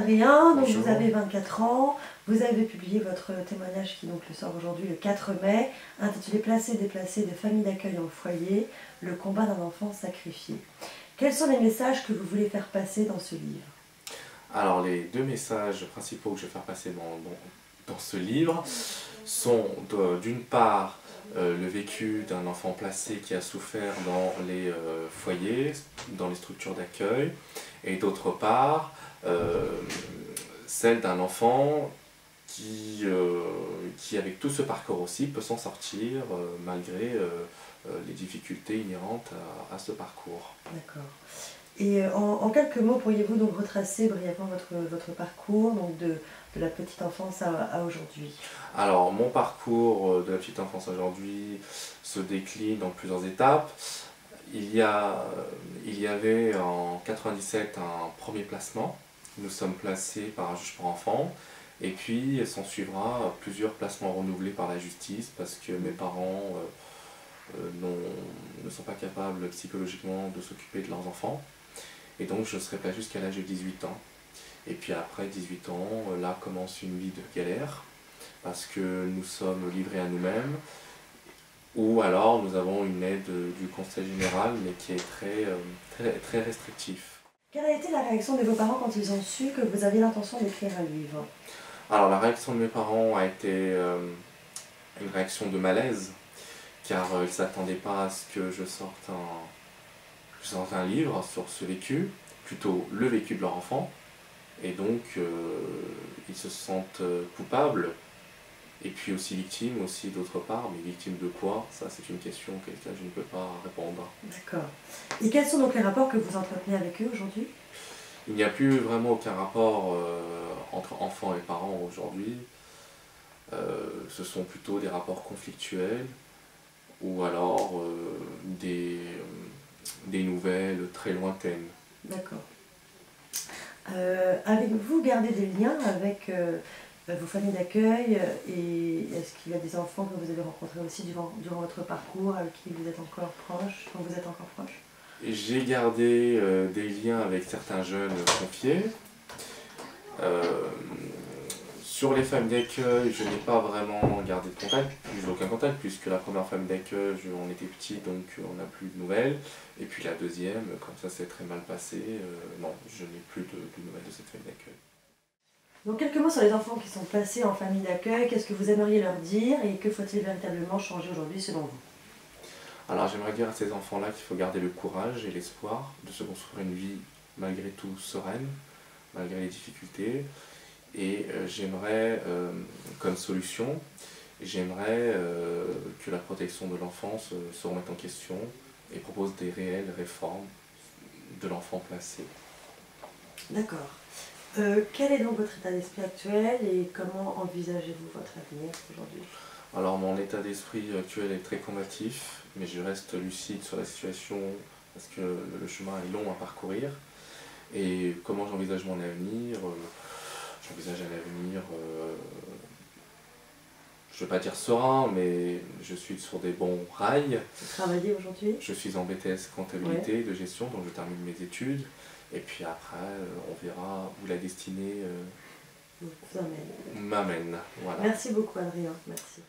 Adrien, donc Bonjour. vous avez 24 ans, vous avez publié votre témoignage qui donc le sort aujourd'hui le 4 mai, intitulé Placés, déplacés de familles d'accueil en foyer, le combat d'un enfant sacrifié. Quels sont les messages que vous voulez faire passer dans ce livre? Alors les deux messages principaux que je vais faire passer dans ce livre sont d'une part le vécu d'un enfant placé qui a souffert dans les foyers, dans les structures d'accueil, et d'autre part celle d'un enfant qui avec tout ce parcours aussi peut s'en sortir malgré les difficultés inhérentes à ce parcours. D'accord. Et en quelques mots, pourriez-vous donc retracer brièvement votre parcours donc de la petite enfance à aujourd'hui? Alors, mon parcours de la petite enfance à aujourd'hui se décline en plusieurs étapes. Il y avait en 97 un premier placement. Nous sommes placés par un juge pour enfants. Et puis, s'en suivra plusieurs placements renouvelés par la justice parce que mes parents ne sont pas capables psychologiquement de s'occuper de leurs enfants. Et donc, je serai placé jusqu'à l'âge de 18 ans. Et puis après 18 ans, là commence une vie de galère, parce que nous sommes livrés à nous-mêmes, ou alors nous avons une aide du conseil général, mais qui est très restrictif. Quelle a été la réaction de vos parents quand ils ont su que vous aviez l'intention d'écrire un livre? Alors la réaction de mes parents a été une réaction de malaise, car ils ne s'attendaient pas à ce que je sorte un livre sur ce vécu, plutôt le vécu de leur enfant. Et donc, ils se sentent coupables, et puis aussi victimes, aussi d'autre part, mais victimes de quoi? Ça, c'est une question auquel je ne peux pas répondre. D'accord. Et quels sont donc les rapports que vous entretenez avec eux aujourd'hui? Il n'y a plus vraiment aucun rapport entre enfants et parents aujourd'hui. Ce sont plutôt des rapports conflictuels, ou alors des nouvelles très lointaines. D'accord. Avez-vous gardé des liens avec vos familles d'accueil et est-ce qu'il y a des enfants que vous avez rencontrés aussi durant votre parcours avec qui vous êtes encore proche, dont vous êtes encore proche? J'ai gardé des liens avec certains jeunes confiés. Sur les familles d'accueil, je n'ai pas vraiment gardé de contact, plus aucun contact, puisque la première famille d'accueil, on était petit, donc on n'a plus de nouvelles. Et puis la deuxième, comme ça s'est très mal passé, non, je n'ai plus de nouvelles de cette famille d'accueil. Donc quelques mots sur les enfants qui sont placés en famille d'accueil, qu'est-ce que vous aimeriez leur dire et que faut-il véritablement changer aujourd'hui selon vous? Alors j'aimerais dire à ces enfants-là qu'il faut garder le courage et l'espoir de se construire une vie malgré tout sereine, malgré les difficultés. Et j'aimerais, comme solution, j'aimerais que la protection de l'enfance se remette en question et propose des réelles réformes de l'enfant placé. D'accord. Quel est donc votre état d'esprit actuel et comment envisagez-vous votre avenir aujourd'hui? Alors mon état d'esprit actuel est très combatif, mais je reste lucide sur la situation parce que le chemin est long à parcourir. Et comment j'envisage mon avenir? J'envisage un avenir, je ne vais pas dire serein, mais je suis sur des bons rails. Vous travaillez aujourd'hui? Je suis en BTS comptabilité de gestion, donc je termine mes études. Et puis après, on verra où la destinée Vous amène. m'amène. Voilà. Merci beaucoup Adrien, merci.